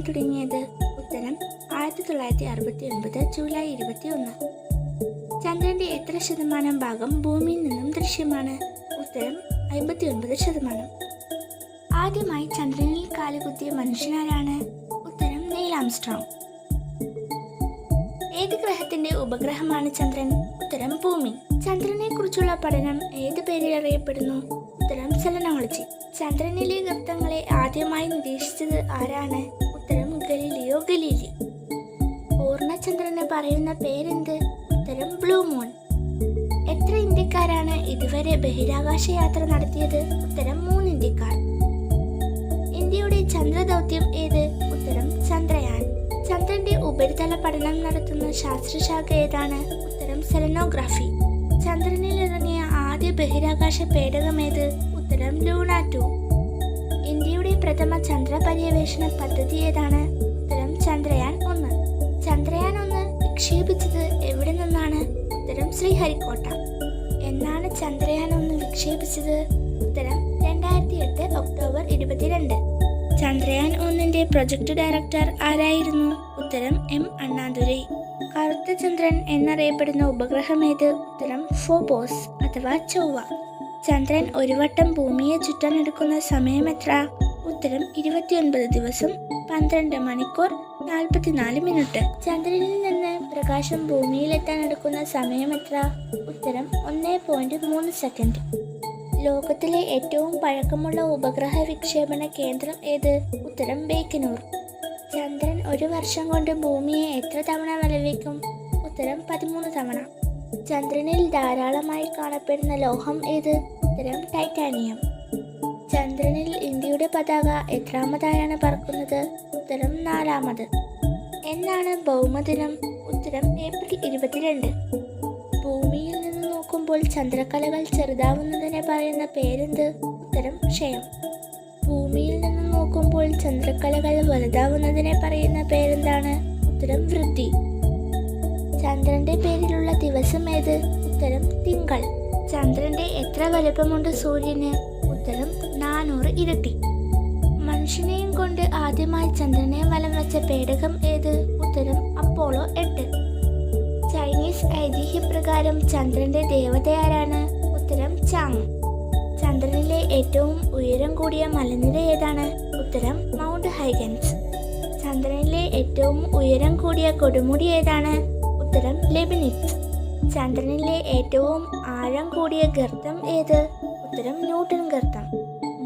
തുടങ്ങിയത്? ഉത്തരം 1969 ജൂലൈ 21. ചന്ദ്രന്റെ എത്ര ശതമാനം ഭാഗം ഭൂമിയിൽ നിന്നും ദൃശ്യമാണ്? ഉത്തരം 59%. ആദ്യമായി ചന്ദ്രനിൽ കാലുകുത്തിയ മനുഷ്യനാരാണ്? ഉത്തരം നീൽ ആംസ്ട്രോങ്. ഏത് ഗ്രഹത്തിന്റെ ഉപഗ്രഹമാണ് ചന്ദ്രൻ? ഉത്തരം ഭൂമി. ചന്ദ്രനെ കുറിച്ചുള്ള പഠനം ഏത് പേരിൽ അറിയപ്പെടുന്നു? ഉത്തരം സെലനോളജി. ചന്ദ്രനിലെ ഗർത്തങ്ങളെ ആദ്യമായി നിരീക്ഷിച്ചത് ആരാണ്? ഉത്തരം ഗലീലിയോ ഗലീലി. പൂർണ്ണചന്ദ്രന് പറയുന്ന പേരെന്ത്? ഉത്തരം ബ്ലൂ മൂൺ. എത്ര ഇന്ത്യക്കാരാണ് ഇതുവരെ ബഹിരാകാശ യാത്ര നടത്തിയത്? ഉത്തരം 3 ഇന്ത്യക്കാർ. ഇന്ത്യയുടെ ചന്ദ്രദൗത്യം ഏത്? ഉത്തരം ചന്ദ്രയാൻ. ചന്ദ്രന്റെ ഉപരിതല പഠനം നടത്തുന്ന ശാസ്ത്രശാഖ ഏതാണ്? ഉത്തരം സെലനോഗ്രാഫി. ചന്ദ്രനിൽ ഇറങ്ങിയ ആദ്യ ബഹിരാകാശ പേടകമേത്? ഉത്തരം ലൂണ 2. ഇന്ത്യയുടെ പ്രഥമ ചന്ദ്ര പര്യവേഷണ പദ്ധതി ഏതാണ്? ഉത്തരം ചന്ദ്രയാൻ 1. ചന്ദ്രയാൻ 1 വിക്ഷേപിച്ചത് എവിടെ നിന്നാണ്? ഉത്തരം ശ്രീഹരിക്കോട്ട. എന്നാണ് ചന്ദ്രയാൻ 1 വിക്ഷേപിച്ചത്? ഉത്തരം 2008 ഒക്ടോബർ 22. ചന്ദ്രയാൻ 1ന്റെ പ്രൊജക്ട് ഡയറക്ടർ ആരായിരുന്നു? ഉത്തരം M അണ്ണാദുരൈ. കറുത്ത ചന്ദ്രൻ എന്നറിയപ്പെടുന്ന ഉപഗ്രഹം ഏത്? ഉത്തരം ഫോബോസ് അഥവാ ചൊവ്വ. ചന്ദ്രൻ ഒരു വട്ടം ഭൂമിയെ ചുറ്റാനെടുക്കുന്ന സമയം എത്ര? ഉത്തരം 29 ദിവസം 12 മണിക്കൂർ 44 മിനിറ്റ്. ചന്ദ്രനിൽ നിന്ന് പ്രകാശം ഭൂമിയിലെത്താൻ എടുക്കുന്ന സമയം എത്ര? ഉത്തരം 1.3 സെക്കൻഡ്. ലോകത്തിലെ ഏറ്റവും പഴക്കമുള്ള ഉപഗ്രഹ വിക്ഷേപണ കേന്ദ്രം ഏത്? ഉത്തരം ബേക്കനൂർ. ചന്ദ്രൻ ഒരു വർഷം കൊണ്ട് ഭൂമിയെ എത്ര തവണ വലവയ്ക്കും? ഉത്തരം 13 തവണ. ചന്ദ്രനിൽ ധാരാളമായി കാണപ്പെടുന്ന ലോഹം ഏത്? ഉത്തരം ടൈറ്റാനിയം. ചന്ദ്രനിൽ ഇന്ത്യയുടെ പതാക എത്രാമതായാണ് പറക്കുന്നത്? ഉത്തരം 4ാമത്. എന്നാണ് ഭൗമദിനം? ഉത്തരം ഏപ്രിൽ 22. ഭൂമിയിൽ നിന്ന് നോക്കുമ്പോൾ ചന്ദ്രക്കലകൾ ചെറുതാവുന്നതിനെ പറയുന്ന പേരെന്ത്? ഉത്തരം ക്ഷയം. ഭൂമിയിൽ നിന്ന് നോക്കുമ്പോൾ ചന്ദ്രക്കലകൾ വലുതാവുന്നതിനെ പറയുന്ന പേരെന്താണ്? ഉത്തരം വൃദ്ധി. ചന്ദ്രന്റെ പേരിലുള്ള ദിവസം ഏത്? ഉത്തരം തിങ്കൾ. ചന്ദ്രന്റെ എത്ര വലുപ്പമുണ്ട് സൂര്യന്? ഉത്തരം 400 ഇരട്ടി. മനുഷ്യനെയും കൊണ്ട് ആദ്യമായി ചന്ദ്രനെ വലം വെച്ച പേടകം ഏത്? ഉത്തരം അപ്പോളോ 8. ചൈനീസ് ഐതിഹ്യപ്രകാരം ചന്ദ്രന്റെ ദേവത ആരാണ്? ഉത്തരം ചാങ്. ചന്ദ്രനിലെ ഏറ്റവും ഉയരം കൂടിയ മലനിര ഏതാണ്? ഉത്തരം മൗണ്ട് ഹൈഗൻസ്. ചന്ദ്രനിലെ ഏറ്റവും ഉയരം കൂടിയ കൊടുമുടി ഏതാണ്? ഉത്തരം ലെബനിറ്റ്സ്. ചന്ദ്രനിലെ ഏറ്റവും ആഴം കൂടിയ ഗർത്തം ഏത്? ഉത്തരം ന്യൂട്ടൺ ഗർത്തം.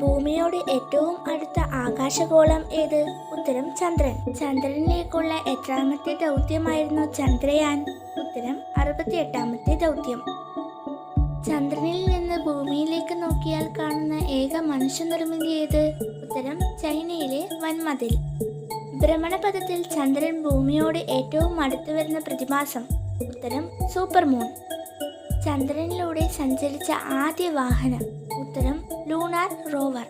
ഭൂമിയോട് ഏറ്റവും അടുത്ത ആകാശഗോളം ഏത്? ഉത്തരം ചന്ദ്രൻ. ചന്ദ്രനിലേക്കുള്ള എത്രാമത്തെ ദൗത്യമായിരുന്നു ചന്ദ്രയാൻ? ഉത്തരം 68ാമത്തെ ദൗത്യം. ചന്ദ്രനിൽ നിന്ന് ഭൂമിയിലേക്ക് നോക്കിയാൽ കാണുന്ന ഏക മനുഷ്യനിർമ്മിതി ഏത്? ഉത്തരം ചൈനയിലെ വൻമതിൽ. ഭ്രമണപഥത്തിൽ ചന്ദ്രൻ ഭൂമിയോട് ഏറ്റവും അടുത്തു വരുന്ന പ്രതിഭാസം? ഉത്തരം സൂപ്പർ മൂൺ. ചന്ദ്രനിലൂടെ സഞ്ചരിച്ച ആദ്യ വാഹനം? ഉത്തരം ലൂണാർ റോവർ.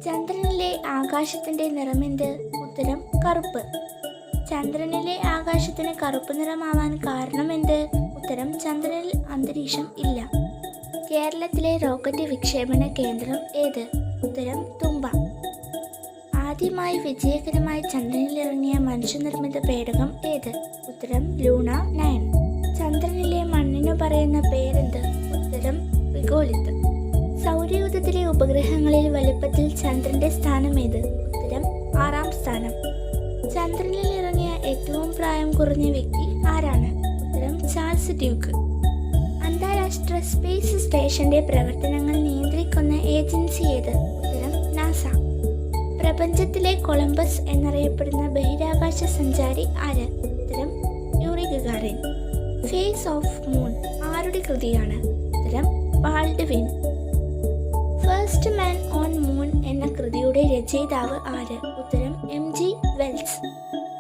ചന്ദ്രനിലെ ആകാശത്തിന്റെ നിറമെന്ത്? ഉത്തരം കറുപ്പ്. ചന്ദ്രനിലെ ആകാശത്തിന് കറുപ്പ് നിറമാവാൻ കാരണമെന്ത്? ഉത്തരം ചന്ദ്രനിൽ അന്തരീക്ഷം ഇല്ല. കേരളത്തിലെ റോക്കറ്റ് വിക്ഷേപണ കേന്ദ്രം ഏത്? ഉത്തരം തുമ്പ. ആദ്യമായി വിജയകരമായി ചന്ദ്രനിലിറങ്ങിയ മനുഷ്യനിർമ്മിത പേടകം ഏത്? ഉത്തരം ലൂണ 9. ചന്ദ്രനിലെ മണ്ണിനു പറയുന്ന പേരെന്ത്? ഉത്തരം റിഗോലിത്ത്. സൗരയൂഥത്തിലെ ഉപഗ്രഹങ്ങളിൽ വലുപ്പത്തിൽ ചന്ദ്രന്റെ സ്ഥാനം ഏത്? ഉത്തരം 6ാം സ്ഥാനം. ചന്ദ്രനിൽ ഇറങ്ങിയ ഏറ്റവും പ്രായം കുറഞ്ഞ വ്യക്തി ആരാണ്? ഉത്തരം ചാൾസ് ഡ്യൂക്ക്. അന്താരാഷ്ട്ര സ്പേസ് സ്റ്റേഷന്റെ പ്രവർത്തനങ്ങൾ നിയന്ത്രിക്കുന്ന ഏജൻസി ഏത്? ഉത്തരം നാസ. പ്രപഞ്ചത്തിലെ കൊളംബസ് എന്നറിയപ്പെടുന്ന ബഹിരാകാശ സഞ്ചാരി ആര്? ഉത്തരം Yuri Gagarin. Face of moon ആരുടെ കൃതിയാണ്? ഉത്തരം Baldwin. First man on moon എന്ന കൃതിയുടെ രചയിതാവ് ആര്? ഉത്തരം MG വെൽസ്.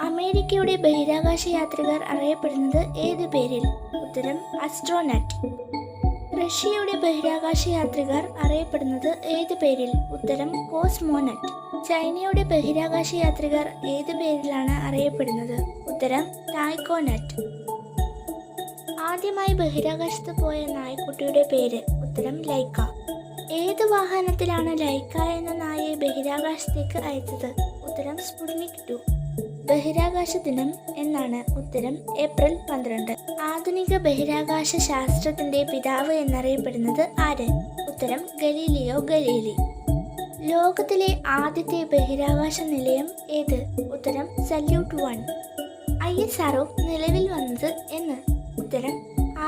അമേരിക്കയുടെ ബഹിരാകാശ യാത്രികർ അറിയപ്പെടുന്നത് ഏത് പേരിൽ? ഉത്തരം അസ്ട്രോനട്ട്. റഷ്യയുടെ ബഹിരാകാശ യാത്രികർ അറിയപ്പെടുന്നത് ഏത് പേരിൽ? ഉത്തരം കോസ്മോനട്ട്. ചൈനയുടെ ബഹിരാകാശ യാത്രികർ ഏത് പേരിലാണ് അറിയപ്പെടുന്നത്? ഉത്തരം ടായ്ക്കോനട്ട്. ആദ്യമായി ബഹിരാകാശത്ത് പോയ നായ്ക്കുട്ടിയുടെ പേര്? ഉത്തരം ലൈക്ക. ഏത് വാഹനത്തിലാണ് ലൈക്ക എന്ന നായയെ ബഹിരാകാശത്തേക്ക് അയച്ചത്? ഉത്തരം സ്പുട്നിക് 2. ബഹിരാകാശ ദിനം എന്നാണ്? ഉത്തരം ഏപ്രിൽ 12. ആധുനിക ബഹിരാകാശ ശാസ്ത്രത്തിന്റെ പിതാവ് എന്നറിയപ്പെടുന്നത് ആര്? ഉത്തരം ഗലീലിയോ ഗലീലി. ലോകത്തിലെ ആദ്യത്തെ ബഹിരാകാശ നിലയം ഏത്? ഉത്തരം സല്യൂട്ട് 1. ISRO നിലവിൽ വന്നത് എന്ന്? ഉത്തരം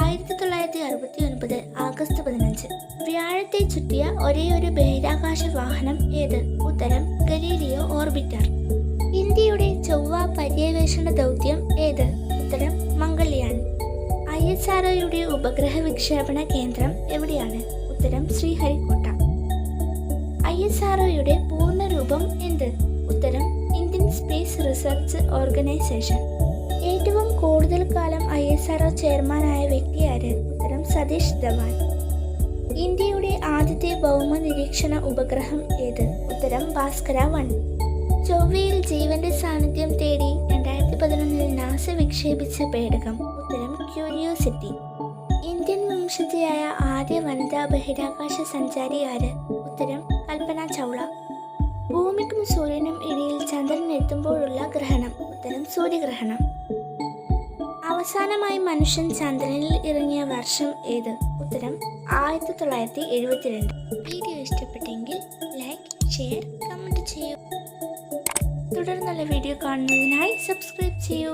1969 ആഗസ്റ്റ് 15. വ്യാഴത്തെ ചുറ്റിയ ഒരേയൊരു ബഹിരാകാശ വാഹനം ഏത്? ഉത്തരം ഗലീലിയോ ഓർബിറ്റർ. ഇന്ത്യയുടെ ചൊവ്വ പര്യവേഷണ ദൗത്യം ഏത്? ഉത്തരം മംഗൾയാൻ. ISROയുടെ ഉപഗ്രഹ വിക്ഷേപണ കേന്ദ്രം എവിടെയാണ്? ഉത്തരം ശ്രീഹരിക്കോട്ട. ISROയുടെ പൂർണ്ണരൂപം എന്ത്? ഉത്തരം ഇന്ത്യൻ സ്പേസ് റിസർച്ച് ഓർഗനൈസേഷൻ. ഏറ്റവും കൂടുതൽ കാലം ISRO ചെയർമാനായ വ്യക്തി ആര്? ഉത്തരം സതീഷ് ധവാൻ. ഇന്ത്യയുടെ ആദ്യത്തെ ഭൗമ നിരീക്ഷണ ഉപഗ്രഹം ഏത്? ഉത്തരം ഭാസ്കര 1. ചൊവ്വയിൽ ജീവന്റെ സാന്നിധ്യം തേടി 2011 നാസ വിക്ഷേപിച്ച പേടകം? ഉത്തരം ക്യൂരിയോസിറ്റി. ഇന്ത്യൻ വംശജയായ ആദ്യ വനിതാ ബഹിരാകാശ സഞ്ചാരി ആര്? ഉത്തരം കൽപ്പന ചൗള. ഭൂമിക്കും സൂര്യനും ഇടയിൽ ചന്ദ്രൻ എത്തുമ്പോഴുള്ള ഗ്രഹണം? ഉത്തരം സൂര്യഗ്രഹണം. അവസാനമായി മനുഷ്യൻ ചന്ദ്രനിൽ ഇറങ്ങിയ വർഷം ഏത്? ഉത്തരം 1972. വീഡിയോ ഇഷ്ടപ്പെട്ടെങ്കിൽ ലൈക്ക്, ഷെയർ, കമൻറ്റ് ചെയ്യൂ. തുടർന്നുള്ള വീഡിയോ കാണുന്നതിനായി സബ്സ്ക്രൈബ് ചെയ്യൂ.